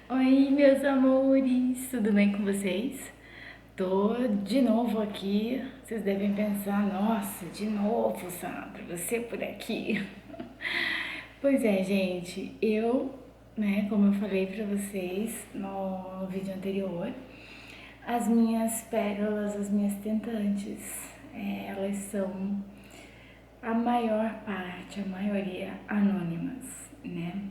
Oi, meus amores, tudo bem com vocês? Tô de novo aqui. Vocês devem pensar, nossa, de novo, Sandra, você por aqui. Pois é, gente, como eu falei pra vocês no vídeo anterior, as minhas pérolas, as minhas tentantes, elas são a maior parte, a maioria anônimas, né?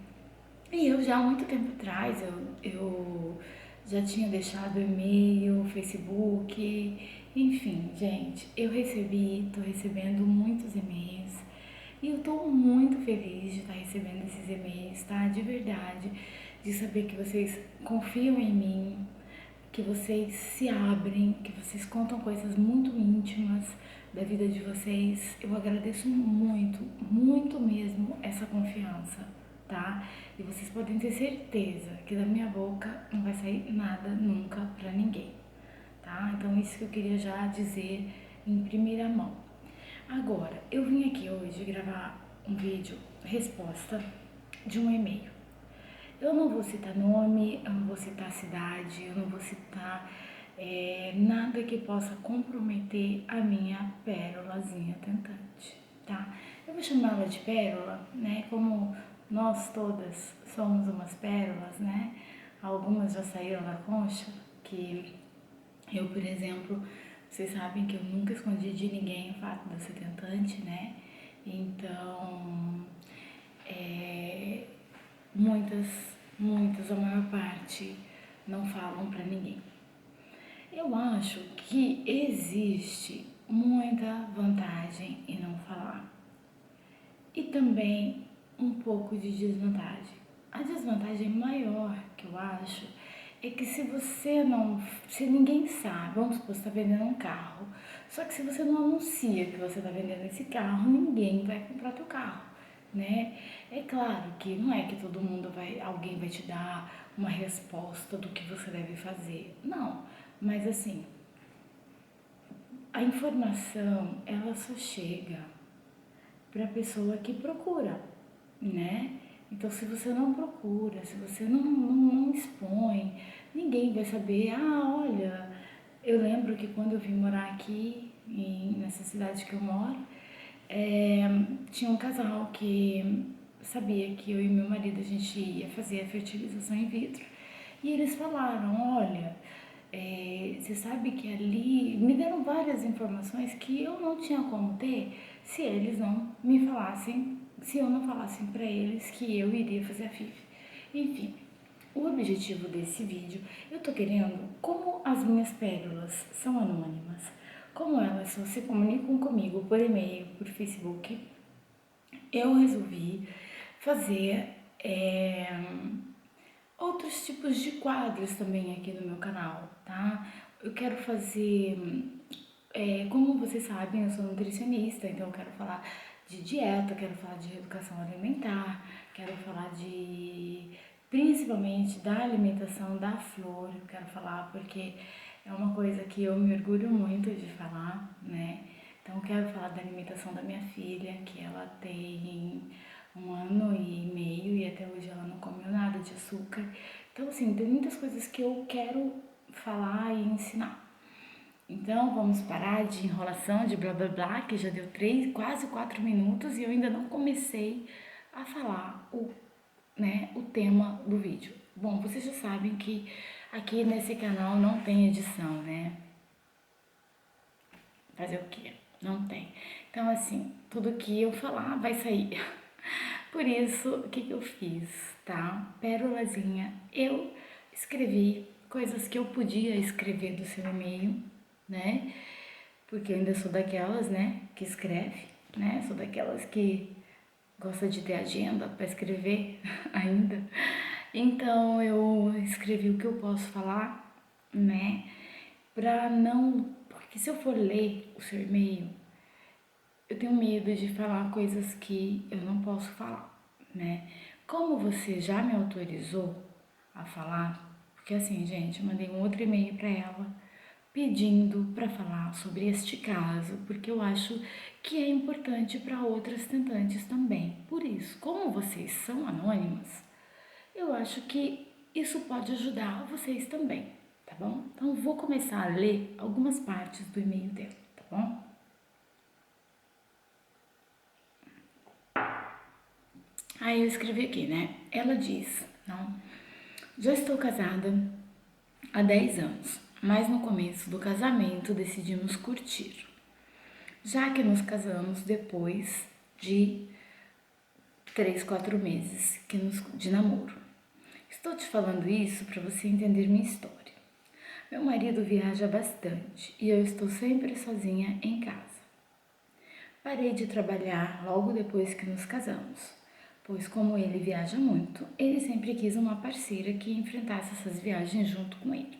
E eu já há muito tempo atrás, eu já tinha deixado e-mail, Facebook, enfim, gente, tô recebendo muitos e-mails e eu tô muito feliz de estar recebendo esses e-mails, tá? De verdade, de saber que vocês confiam em mim, que vocês se abrem, que vocês contam coisas muito íntimas da vida de vocês. Eu agradeço muito, muito mesmo essa confiança, tá? E vocês podem ter certeza que da minha boca não vai sair nada nunca pra ninguém, tá? Então isso que eu queria já dizer em primeira mão. Agora, eu vim aqui hoje gravar um vídeo resposta de um e-mail. Eu não vou citar nome, eu não vou citar cidade, eu não vou citar nada que possa comprometer a minha pérolazinha tentante, tá? Eu vou chamá-la de pérola, né? Como nós todas somos umas pérolas, né? Algumas já saíram da concha, que eu, por exemplo, vocês sabem que eu nunca escondi de ninguém o fato de eu ser tentante, né? Então, é, muitas, muitas, a maior parte não falam pra ninguém. Eu acho que existe muita vantagem em não falar e também um pouco de desvantagem. A desvantagem maior que eu acho é que se ninguém sabe, vamos supor, você está vendendo um carro, só que se você não anuncia que você está vendendo esse carro, ninguém vai comprar teu carro, né? É claro que não é que alguém vai te dar uma resposta do que você deve fazer, não, mas assim, a informação, ela só chega para a pessoa que procura, né? Então, se você não procura, se você não expõe, ninguém vai saber. Ah, olha, eu lembro que quando eu vim morar aqui, nessa cidade que eu moro, tinha um casal que sabia que eu e meu marido a gente ia fazer a fertilização in vitro. E eles falaram, olha, você sabe que ali me deram várias informações que eu não tinha como ter se eles não me falassem, se eu não falasse para eles que eu iria fazer a FIV. Enfim, o objetivo desse vídeo, eu tô querendo, como as minhas pérolas são anônimas, como elas só se comunicam comigo por e-mail, por Facebook, eu resolvi fazer outros tipos de quadros também aqui no meu canal, tá? Eu quero fazer, como vocês sabem, eu sou nutricionista, então eu quero falar de dieta, quero falar de educação alimentar, quero falar principalmente da alimentação da flor, eu quero falar porque é uma coisa que eu me orgulho muito de falar, né? Então eu quero falar da alimentação da minha filha, que ela tem 1 ano e meio e até hoje ela não comeu nada de açúcar. Então, assim, tem muitas coisas que eu quero falar e ensinar. Então, vamos parar de enrolação, de blá blá blá, que já deu 3, quase 4 minutos e eu ainda não comecei a falar o tema do vídeo. Bom, vocês já sabem que aqui nesse canal não tem edição, né? Fazer o quê? Não tem. Então, assim, tudo que eu falar vai sair. Por isso, o que eu fiz, tá? Pérolazinha, eu escrevi coisas que eu podia escrever do seu e-mail, né? Porque eu ainda sou daquelas, né, que escreve, né? Sou daquelas que gosta de ter agenda para escrever ainda. Então, eu escrevi o que eu posso falar, né? Pra não. Porque se eu for ler o seu e-mail, eu tenho medo de falar coisas que eu não posso falar, né? Como você já me autorizou a falar, porque assim, gente, eu mandei um outro e-mail para ela pedindo para falar sobre este caso, porque eu acho que é importante para outras tentantes também. Por isso, como vocês são anônimas, eu acho que isso pode ajudar vocês também, tá bom? Então eu vou começar a ler algumas partes do e-mail dela, tá bom? Aí eu escrevi aqui, né? Ela diz, não, já estou casada há 10 anos, mas no começo do casamento decidimos curtir, já que nos casamos depois de 3, 4 meses de namoro. Estou te falando isso para você entender minha história. Meu marido viaja bastante e eu estou sempre sozinha em casa. Parei de trabalhar logo depois que nos casamos, pois como ele viaja muito, ele sempre quis uma parceira que enfrentasse essas viagens junto com ele.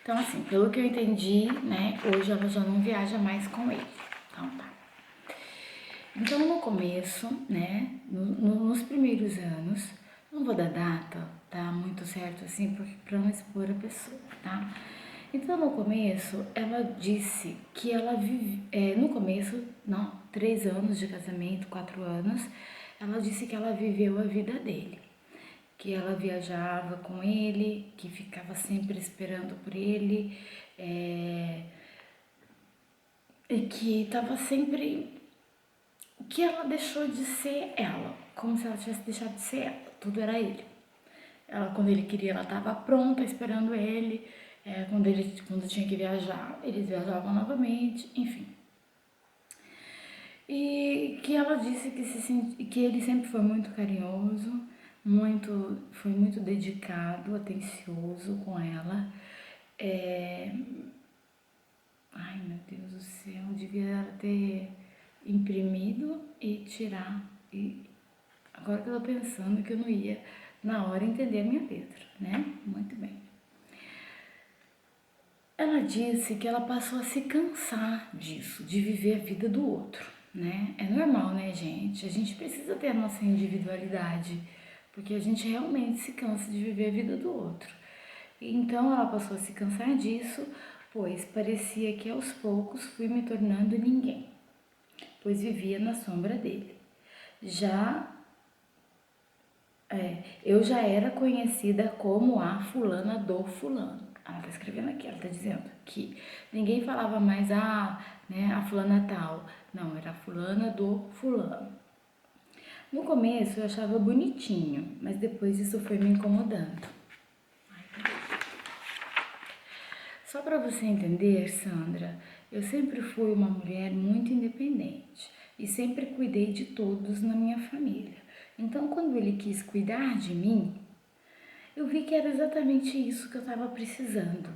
Então assim, pelo que eu entendi, né, hoje ela já não viaja mais com ele. Então tá. Então no começo, né, nos primeiros anos, não vou dar data, tá muito certo assim, para não expor a pessoa, tá? Então no começo ela disse que ela vive, no começo, não, 3 anos de casamento, 4 anos, ela disse que ela viveu a vida dele, que ela viajava com ele, que ficava sempre esperando por ele, e que estava sempre, que ela deixou de ser ela, como se ela tivesse deixado de ser ela, tudo era ele. Ela, quando ele queria, ela estava pronta, esperando ele. Quando tinha que viajar, eles viajavam novamente, enfim. E que ela disse que ele sempre foi muito carinhoso, foi muito dedicado, atencioso com ela. Ai, meu Deus do céu, devia ter imprimido e tirar. E agora que eu tô pensando que eu não ia, na hora, entender a minha letra, né? Muito bem. Ela disse que ela passou a se cansar disso, de viver a vida do outro, né? É normal, né, gente? A gente precisa ter a nossa individualidade, porque a gente realmente se cansa de viver a vida do outro. Então ela passou a se cansar disso, pois parecia que aos poucos fui me tornando ninguém, pois vivia na sombra dele. Eu já era conhecida como a fulana do fulano. Ela tá escrevendo aqui, ela tá dizendo que ninguém falava mais a fulana tal. Não, era a fulana do fulano. No começo eu achava bonitinho, mas depois isso foi me incomodando. Só para você entender, Sandra, eu sempre fui uma mulher muito independente e sempre cuidei de todos na minha família. Então, quando ele quis cuidar de mim, eu vi que era exatamente isso que eu estava precisando,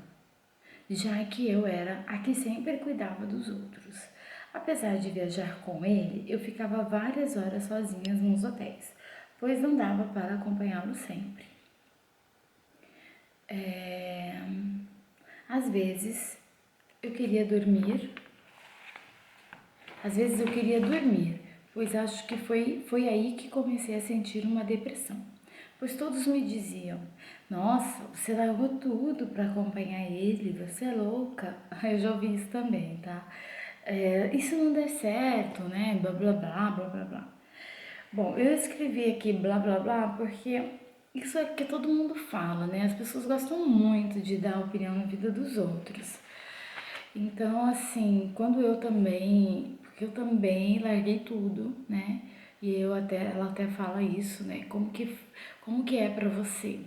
já que eu era a que sempre cuidava dos outros. Apesar de viajar com ele, eu ficava várias horas sozinha nos hotéis, pois não dava para acompanhá-lo sempre. Às vezes eu queria dormir, pois acho que foi aí que comecei a sentir uma depressão. Pois todos me diziam: nossa, você largou tudo para acompanhar ele, você é louca. Eu já ouvi isso também, tá? Isso não der certo, né? Blá blá blá, blá blá blá. Bom, eu escrevi aqui blá blá blá porque isso é que todo mundo fala, né? As pessoas gostam muito de dar opinião na vida dos outros. Então, assim, porque eu também larguei tudo, né? E ela até fala isso, né? Como que é pra você?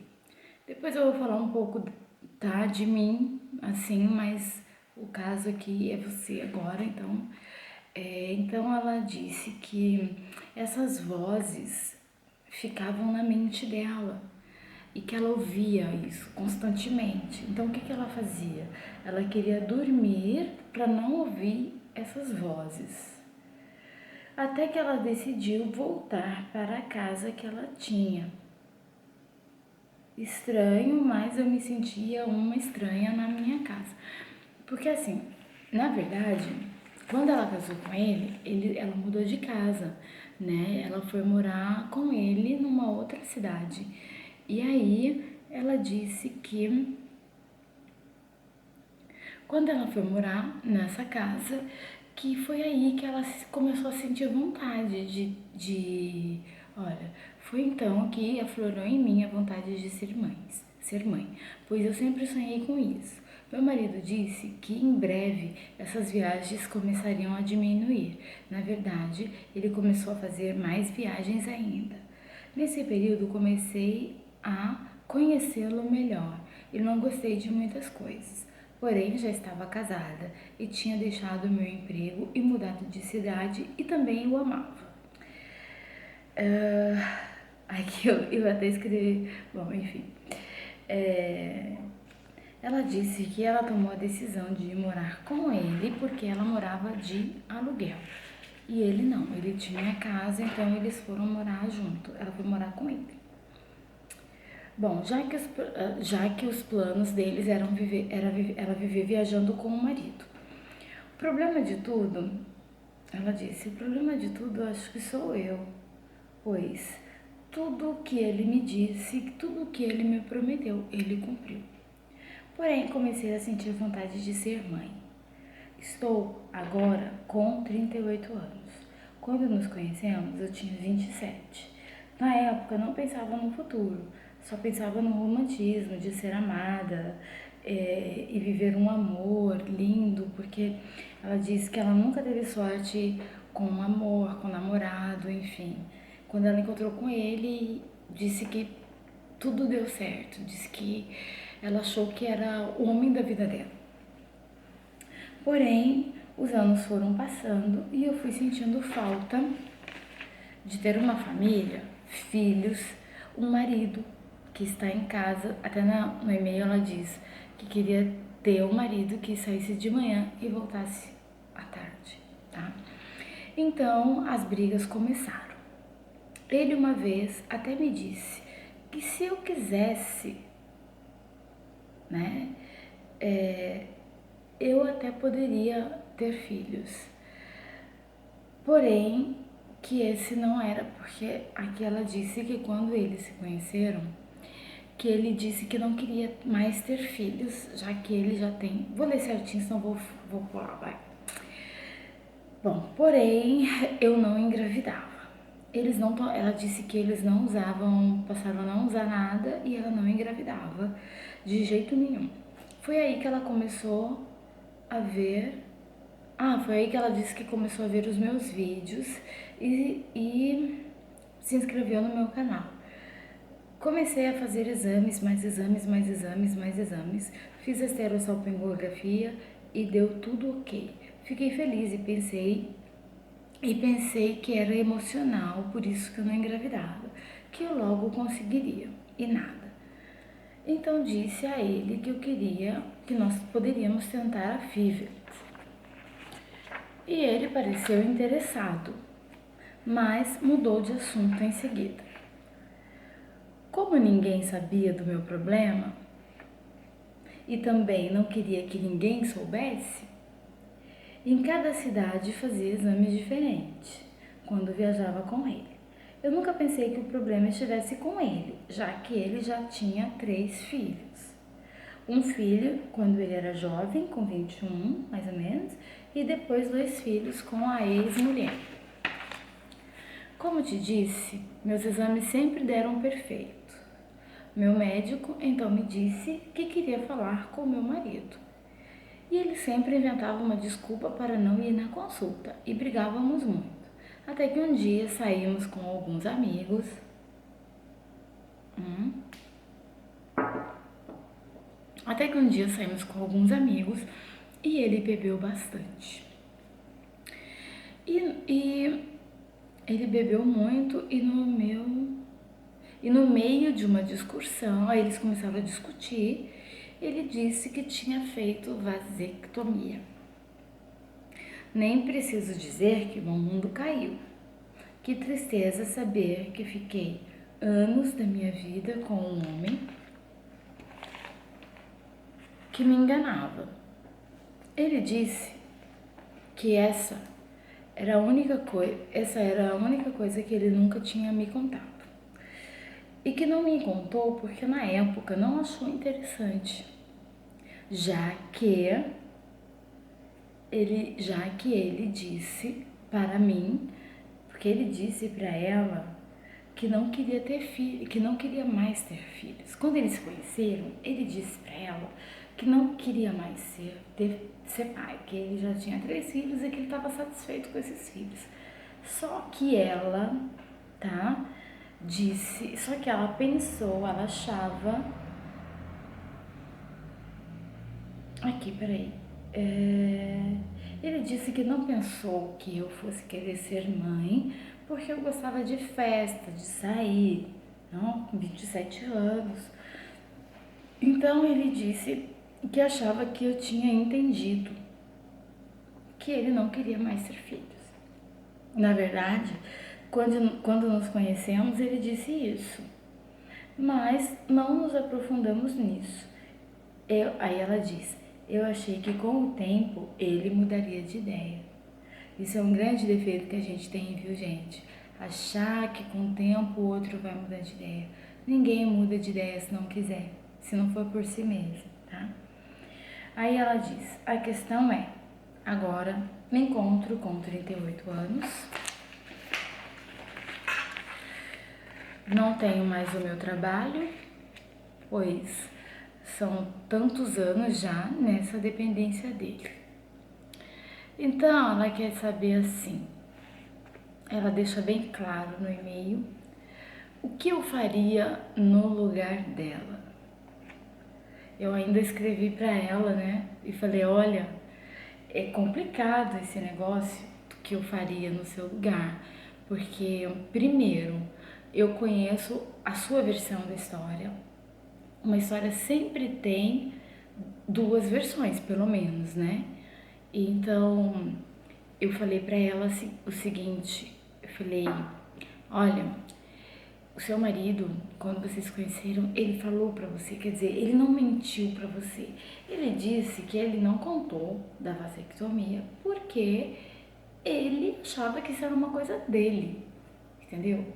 Depois eu vou falar um pouco, tá, de mim, assim, mas o caso aqui é você agora, então. Então ela disse que essas vozes ficavam na mente dela e que ela ouvia isso constantemente. Então o que, que ela fazia? Ela queria dormir para não ouvir essas vozes. Até que ela decidiu voltar para a casa que ela tinha. Estranho, mas eu me sentia uma estranha na minha casa. Porque assim, na verdade, quando ela casou com ela mudou de casa, né? Ela foi morar com ele numa outra cidade. E aí ela disse que quando ela foi morar nessa casa, que foi aí que ela começou a sentir vontade olha, Foi então que aflorou em mim a vontade de ser mãe, pois eu sempre sonhei com isso. Meu marido disse que em breve essas viagens começariam a diminuir. Na verdade, ele começou a fazer mais viagens ainda. Nesse período comecei a conhecê-lo melhor e não gostei de muitas coisas. Porém, já estava casada e tinha deixado meu emprego e mudado de cidade e também o amava. Aqui eu até escrevi. Bom, enfim. Ela disse que ela tomou a decisão de morar com ele porque ela morava de aluguel. E ele não, ele tinha casa, então eles foram morar junto. Ela foi morar com ele. Bom, já que os planos deles eram ela viver viajando com o marido. O problema de tudo, ela disse, o problema de tudo acho que sou eu, pois tudo o que ele me disse, tudo o que ele me prometeu, ele cumpriu. Porém, comecei a sentir vontade de ser mãe. Estou agora com 38 anos. Quando nos conhecemos, eu tinha 27. Na época, não pensava no futuro, só pensava no romantismo, de ser amada e viver um amor lindo, porque ela disse que ela nunca teve sorte com amor, com namorado, enfim. Quando ela encontrou com ele, disse que tudo deu certo, disse que ela achou que era o homem da vida dela. Porém, os anos foram passando e eu fui sentindo falta de ter uma família, filhos, um marido que está em casa. Até no e-mail ela diz que queria ter um marido que saísse de manhã e voltasse à tarde, tá? Então, as brigas começaram. Ele uma vez até me disse que se eu quisesse, né, eu até poderia ter filhos. Porém, que esse não era, porque aqui ela disse que quando eles se conheceram, que ele disse que não queria mais ter filhos, já que ele já tem. Vou ler certinho, senão vou pular, vai. Bom, porém, eu não engravidava. Ela disse que eles não usavam, passaram a não usar nada e ela não engravidava de jeito nenhum. Foi aí que ela começou a ver. Foi aí que ela disse que começou a ver os meus vídeos e se inscreveu no meu canal. Comecei a fazer exames, mais exames, mais exames, mais exames. Fiz a esterossalpingografia e deu tudo ok. Fiquei feliz e pensei que era emocional, por isso que eu não engravidava, que eu logo conseguiria, e nada. Então disse a ele que nós poderíamos tentar a FIV. E ele pareceu interessado, mas mudou de assunto em seguida. Como ninguém sabia do meu problema e também não queria que ninguém soubesse, em cada cidade fazia exames diferentes quando viajava com ele. Eu nunca pensei que o problema estivesse com ele, já que ele já tinha 3 filhos. Um filho quando ele era jovem, com 21 mais ou menos, e depois 2 filhos com a ex-mulher. Como te disse, meus exames sempre deram perfeito. Meu médico então me disse que queria falar com meu marido. E ele sempre inventava uma desculpa para não ir na consulta e brigávamos muito. Até que um dia saímos com alguns amigos. Até que um dia saímos com alguns amigos e ele bebeu bastante. E ele bebeu muito e no meio de uma discussão, aí eles começaram a discutir, ele disse que tinha feito vasectomia. Nem preciso dizer que meu mundo caiu. Que tristeza saber que fiquei anos da minha vida com um homem que me enganava. Ele disse que essa era a única coisa que ele nunca tinha me contado. E que não me contou porque na época não achou interessante, já que ele disse para mim, porque ele disse para ela que não queria ter filho, que não queria mais ter filhos. Quando eles se conheceram, ele disse para ela que não queria mais ser pai, que ele já tinha 3 filhos e que ele estava satisfeito com esses filhos. Só que ela, tá? Só que ela pensou, ela achava. Aqui, peraí. Ele disse que não pensou que eu fosse querer ser mãe, porque eu gostava de festa, de sair, não? Com 27 anos. Então ele disse que achava que eu tinha entendido que ele não queria mais ter filhos. Na verdade, quando nos conhecemos, ele disse isso, mas não nos aprofundamos nisso. Aí ela diz, eu achei que com o tempo ele mudaria de ideia. Isso é um grande defeito que a gente tem, viu, gente? Achar que com o tempo o outro vai mudar de ideia. Ninguém muda de ideia se não quiser, se não for por si mesmo, tá? Aí ela diz, a questão é, agora me encontro com 38 anos, não tenho mais o meu trabalho, pois são tantos anos já nessa dependência dele. Então ela quer saber assim, ela deixa bem claro no e-mail o que eu faria no lugar dela. Eu ainda escrevi para ela, né? E falei, olha, é complicado esse negócio que eu faria no seu lugar, porque primeiro eu conheço a sua versão da história. Uma história sempre tem 2 versões, pelo menos, né? Então eu falei para ela o seguinte, eu falei, olha, o seu marido, quando vocês se conheceram, ele falou pra você, quer dizer, ele não mentiu pra você. Ele disse que ele não contou da vasectomia porque ele achava que isso era uma coisa dele, entendeu?